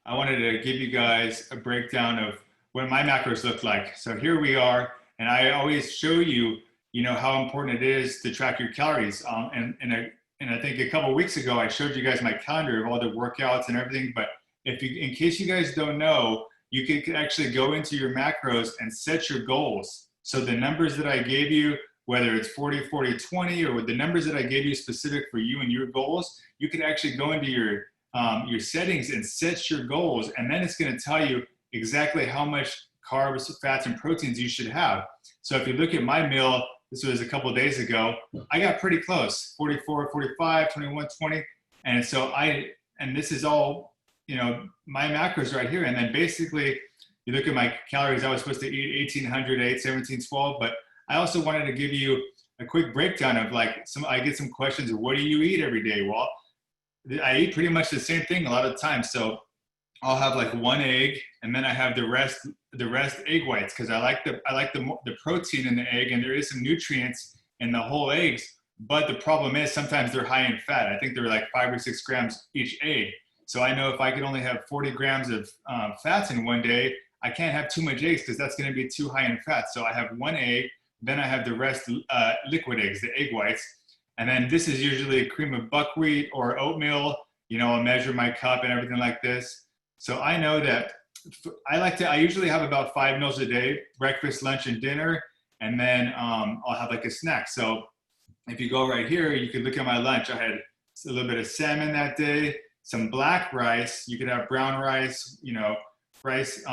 I wanted to give you guys a breakdown of what my macros look like. So here we are, and I always show you, how important it is to track your calories. And I think a couple of weeks ago I showed you guys my calendar of all the workouts and everything. But in case you guys don't know, you can actually go into your macros and set your goals. So the numbers that I gave you, whether it's 40, 40, 20, or with the numbers that I gave you specific for you and your goals, you can actually go into your settings and set your goals, and then it's going to tell you exactly how much carbs, fats, and proteins you should have. So if you look at my meal, this was a couple of days ago, I got pretty close, 44, 45, 21, 20. And this is all, my macros right here. And then basically, you look at my calories, I was supposed to eat 1800, 8, 17, 12, but I also wanted to give you a quick breakdown of I get some questions of what do you eat every day? Well, I eat pretty much the same thing a lot of times. So I'll have like one egg, and then I have the rest egg whites because I like the protein in the egg, and there is some nutrients in the whole eggs. But the problem is sometimes they're high in fat. I think they're like 5 or 6 grams each egg. So I know if I could only have 40 grams of fats in one day, I can't have too much eggs because that's going to be too high in fat. So I have one egg, then I have the rest liquid eggs, the egg whites. And then this is usually a cream of buckwheat or oatmeal. I'll measure my cup and everything like this. So I know that I usually have about 5 meals a day, breakfast, lunch, and dinner. And then I'll have like a snack. So if you go right here, you can look at my lunch. I had a little bit of salmon that day, some black rice. You could have brown rice, rice,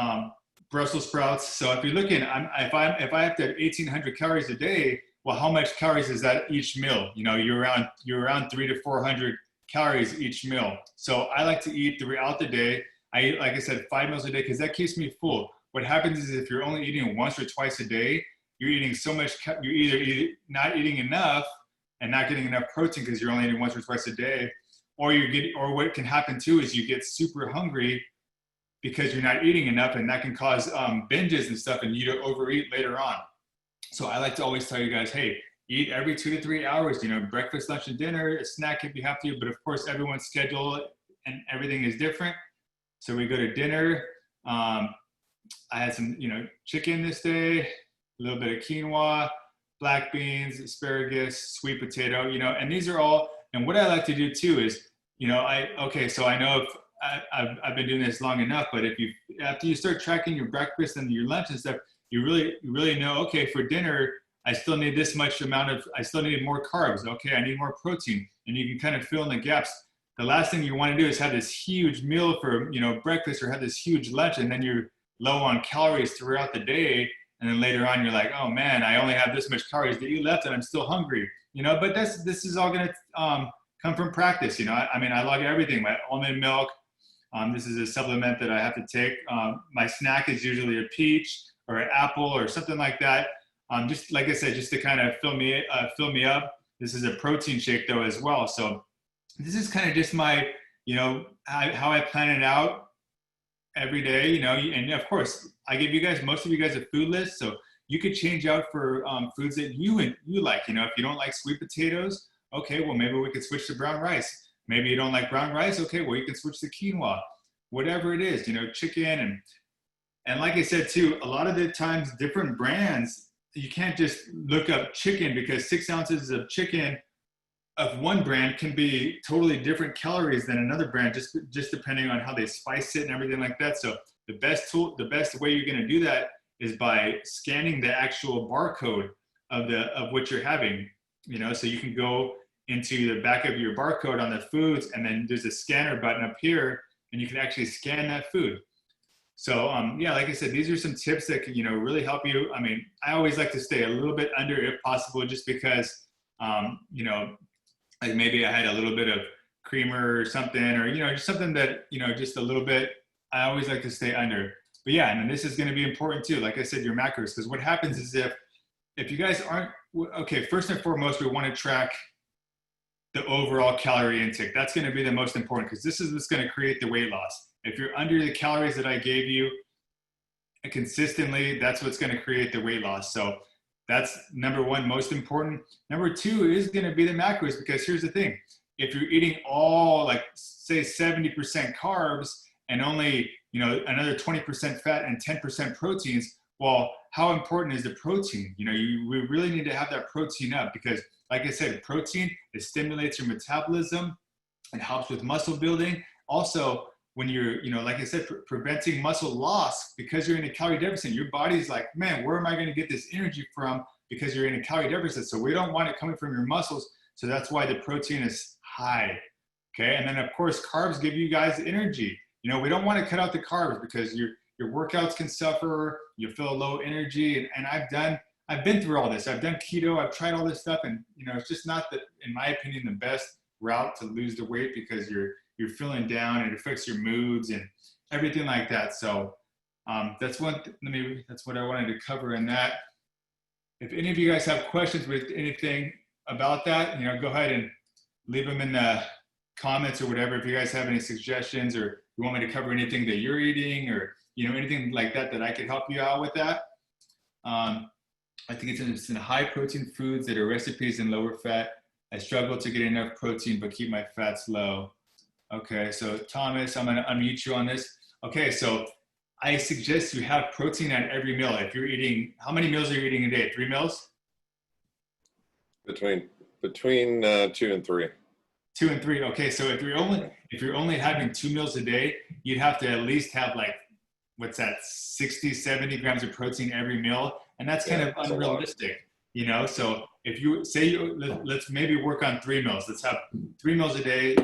Brussels sprouts. So if you're looking, if I have to have 1,800 calories a day, well, how much calories is that each meal? You're around 300 to 400 calories each meal. So I like to eat throughout the day. I eat, like I said, 5 meals a day because that keeps me full. What happens is if you're only eating once or twice a day, you're eating so much. You're either not eating enough and not getting enough protein because you're only eating once or twice a day, or what can happen too is you get super hungry because you're not eating enough, and that can cause binges and stuff, and you to overeat later on. So I like to always tell you guys, hey, eat every 2 to 3 hours, breakfast, lunch, and dinner, a snack if you have to, but of course everyone's schedule and everything is different. So we go to dinner. I had some, chicken this day, a little bit of quinoa, black beans, asparagus, sweet potato, and these are all, and what I like to do too is, so I know if I've been doing this long enough, but after you start tracking your breakfast and your lunch and stuff, you really know, okay, for dinner, I still need this much I still need more carbs. Okay, I need more protein. And you can kind of fill in the gaps. The last thing you want to do is have this huge meal for, breakfast, or have this huge lunch, and then you're low on calories throughout the day. And then later on, you're like, oh man, I only have this much calories to eat left and I'm still hungry, but this is all going to come from practice. I log everything, my almond milk. This is a supplement that I have to take. My snack is usually a peach or an apple or something like that. Just like I said, just to kind of fill me up. This is a protein shake though as well. So this is kind of just my, how I plan it out every day, and of course I give most of you guys a food list. So you could change out for foods that you like, if you don't like sweet potatoes, okay, well maybe we could switch to brown rice. Maybe you don't like brown rice, okay, well you can switch to quinoa, whatever it is, chicken. And like I said too, a lot of the times different brands, you can't just look up chicken because 6 ounces of chicken of one brand can be totally different calories than another brand, just depending on how they spice it and everything like that. So the best way you're going to do that is by scanning the actual barcode of what you're having, so you can go into the back of your barcode on the foods, and then there's a scanner button up here, and you can actually scan that food. So yeah, like I said, these are some tips that can, really help you. I always like to stay a little bit under if possible, just because, like maybe I had a little bit of creamer or something, or, just something that, just a little bit, I always like to stay under. But yeah, and this is going to be important too. Like I said, your macros, because what happens is if you guys aren't, okay, first and foremost, we want to track the overall calorie intake. That's going to be the most important, because this is what's going to create the weight loss. If you're under the calories that I gave you consistently, that's what's going to create the weight loss. So that's number one, most important. Number two is going to be the macros, because here's the thing. If you're eating all, like say 70% carbs, and only, you know, another 20% fat and 10% proteins. Well, how important is the protein? You know, we really need to have that protein up, because like I said, protein, it stimulates your metabolism. It helps with muscle building. Also, when you're, you know, like I said, preventing muscle loss, because you're in a calorie deficit, your body's like, man, where am I going to get this energy from? Because you're in a calorie deficit. So we don't want it coming from your muscles. So that's why the protein is high. Okay. And then of course, carbs give you guys energy. You know, we don't want to cut out the carbs, because your workouts can suffer. You feel low energy. And I've been through all this. I've done keto. I've tried all this stuff. And, you know, it's just not the, in my opinion, the best route to lose the weight, because you're feeling down, and it affects your moods and everything like that. So that's what I wanted to cover in that. If any of you guys have questions with anything about that, you know, go ahead and leave them in the comments or whatever. If you guys have any suggestions, or you want me to cover anything that you're eating, or, you know, anything like that, that I could help you out with that. I think it's in high protein foods that are recipes in lower fat. I struggle to get enough protein, but keep my fats low. Okay, so Thomas, I'm gonna unmute you on this. Okay, so I suggest you have protein at every meal. If you're eating, how many meals are you eating a day? 3 meals? Between 2 and 3. 2 and 3. Okay, so if you're only having 2 meals a day, you'd have to at least have, like, what's that, 60, 70 grams of protein every meal, and that's kind of unrealistic, you know. So if you say, let's maybe work on 3 meals. Let's have 3 meals a day.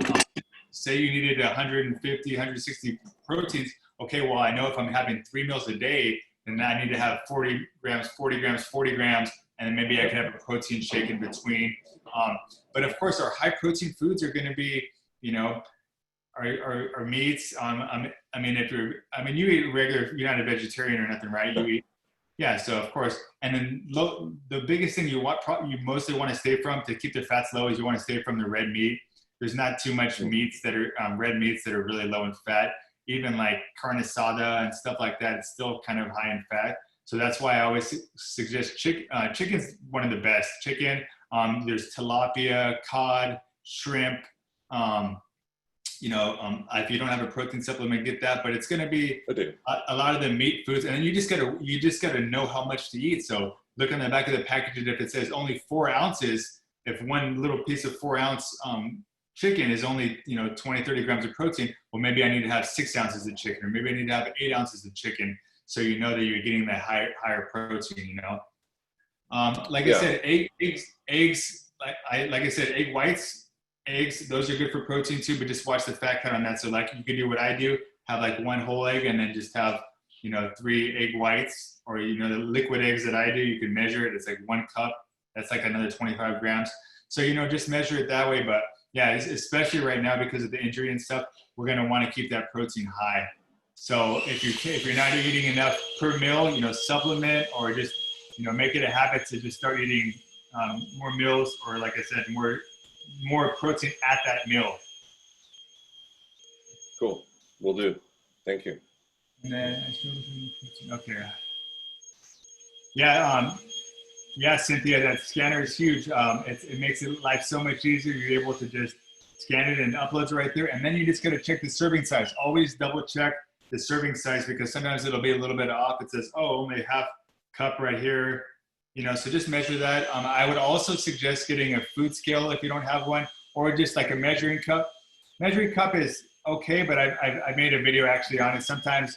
Say you needed 150, 160 proteins. Okay, well, I know if I'm having 3 meals a day, then I need to have 40 grams, 40 grams, 40 grams, and then maybe I can have a protein shake in between. But of course, our high protein foods are going to be, you know, our meats. I mean, you eat regular, you're not a vegetarian or nothing, right? You eat, yeah. So of course, and then the biggest thing you mostly want to stay from to keep the fats low is you want to stay from the red meat. There's not too much meats that are red meats that are really low in fat. Even like carne asada and stuff like that, it's still kind of high in fat. So that's why I always suggest chicken's one of the best. Chicken, there's tilapia, cod, shrimp. You know, if you don't have a protein supplement, get that. But it's going to be a lot of the meat foods, and then you just gotta know how much to eat. So look on the back of the package, if it says only 4 ounces, if one little piece of 4-ounce chicken is only, you know, 20, 30 grams of protein, well, maybe I need to have 6 ounces of chicken, or maybe I need to have 8 ounces of chicken, so you know that you're getting that higher protein, you know. I said, eggs, like I said, egg whites, eggs, those are good for protein too, but just watch the fat count on that. So like you could do what I do, have like 1 whole egg, and then just have, you know, 3 egg whites, or, you know, the liquid eggs that I do, you can measure it. It's like 1 cup. That's like another 25 grams. So, you know, just measure it that way. But yeah, especially right now because of the injury and stuff, we're going to want to keep that protein high. So if you're not eating enough per meal, you know, supplement, or just, you know, make it a habit to just start eating more meals, or like I said, more protein at that meal. Cool. Will do. Thank you. And then okay. Yeah, Cynthia, that scanner is huge. It makes life so much easier. You're able to just scan it and uploads right there. And then you just got to check the serving size. Always double check the serving size, because sometimes it'll be a little bit off. It says, oh, only half cup right here. You know, so just measure that. I would also suggest getting a food scale if you don't have one, or just like a measuring cup. Measuring cup is okay, but I made a video actually on it. Sometimes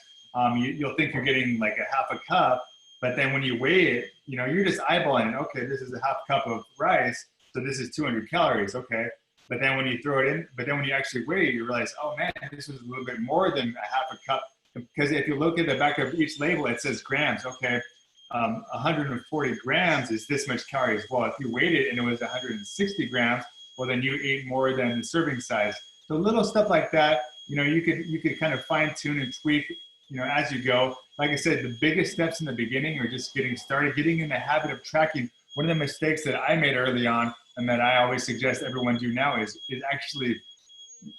you'll think you're getting like a half a cup, but then when you weigh it, you know, you're just eyeballing it. Okay, this is a half cup of rice, so this is 200 calories. Okay, but then when you throw it in, but then when you actually weigh it, you realize, oh man, this was a little bit more than a half a cup. Because if you look at the back of each label, it says grams. Okay, 140 grams is this much calories. Well, if you weighed it and it was 160 grams, well then you ate more than the serving size. So little stuff like that, you know, you could kind of fine tune and tweak, you know, as you go. Like I said, the biggest steps in the beginning are just getting started, getting in the habit of tracking. One of the mistakes that I made early on, and that I always suggest everyone do now, is actually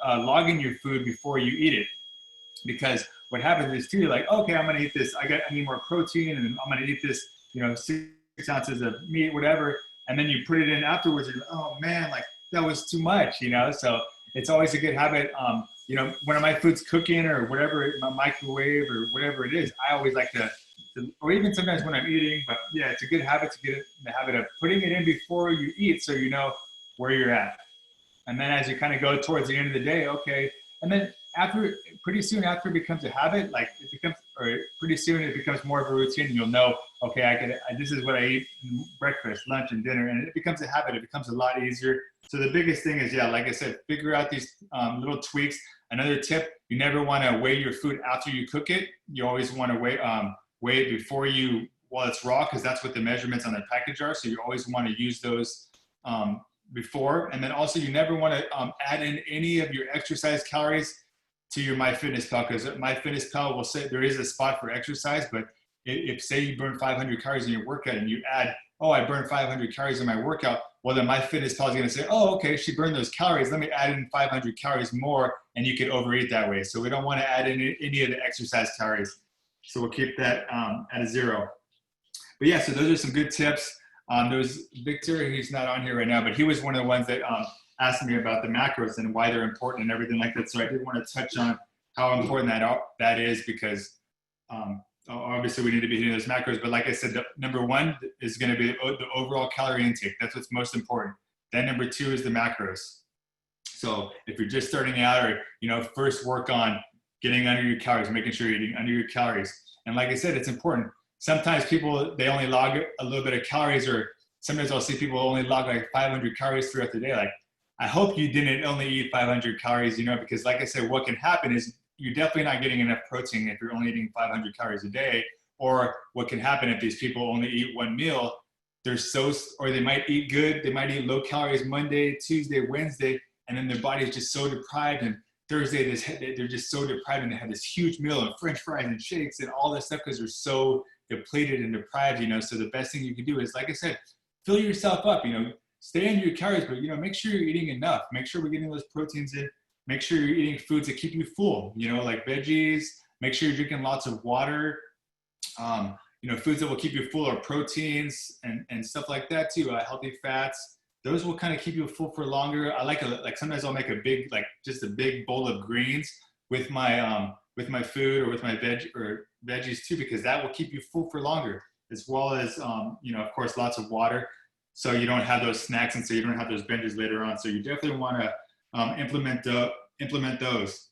logging your food before you eat it. Because what happens is too, you're like, okay, I'm gonna eat this. I need more protein, and I'm gonna eat this, you know, 6 ounces of meat, whatever. And then you put it in afterwards, and you're like, oh man, like that was too much, you know. So it's always a good habit. you know, when my food's cooking or whatever, my microwave or whatever it is, I always like to, or even sometimes when I'm eating, but yeah, it's a good habit to get in the habit of putting it in before you eat so you know where you're at. And then as you kind of go towards the end of the day, okay, and then after, pretty soon after it becomes a habit, like it becomes, or pretty soon it becomes more of a routine. And you'll know, okay, this is what I eat breakfast, lunch, and dinner, and it becomes a habit. It becomes a lot easier. So the biggest thing is, yeah, like I said, figure out these little tweaks. Another tip: you never want to weigh your food after you cook it. You always want to weigh it before you, while it's raw, because that's what the measurements on the package are. So you always want to use those before. And then also, you never want to add in any of your exercise calories to your MyFitnessPal, because MyFitnessPal will say there is a spot for exercise, but if say you burn 500 calories in your workout and you add, oh, I burned 500 calories in my workout, well, then MyFitnessPal is going to say, oh, okay, she burned those calories. Let me add in 500 calories more, and you can overeat that way. So we don't want to add in any of the exercise calories. So we'll keep that at a 0. But yeah, so those are some good tips. There's Victor, he's not on here right now, but he was one of the ones that asked me about the macros and why they're important and everything like that. So I did want to touch on how important that is, because obviously we need to be hitting those macros. But like I said, number 1 is going to be the overall calorie intake. That's what's most important. Then number 2 is the macros. So if you're just starting out, or first work on getting under your calories, making sure you're eating under your calories. And like I said, it's important. Sometimes people, they only log a little bit of calories, or sometimes I'll see people only log like 500 calories throughout the day. Like, I hope you didn't only eat 500 calories, because like I said, what can happen is you're definitely not getting enough protein if you're only eating 500 calories a day. Or what can happen if these people only eat one meal, or they might eat good, they might eat low calories Monday, Tuesday, Wednesday, and then their body is just so deprived, and Thursday they're just so deprived, and they have this huge meal of French fries and shakes and all this stuff because they're so depleted and deprived. So the best thing you can do is, like I said, fill yourself up. Stay under your calories, but make sure you're eating enough. Make sure we're getting those proteins in. Make sure you're eating foods that keep you full. Like veggies. Make sure you're drinking lots of water. Foods that will keep you full are proteins and stuff like that too. Healthy fats. Those will kind of keep you full for longer. I like sometimes I'll make a big, just a big bowl of greens with my food, or with my veggies too, because that will keep you full for longer, as well as of course, lots of water, so you don't have those snacks, and so you don't have those binges later on. So you definitely want to implement those.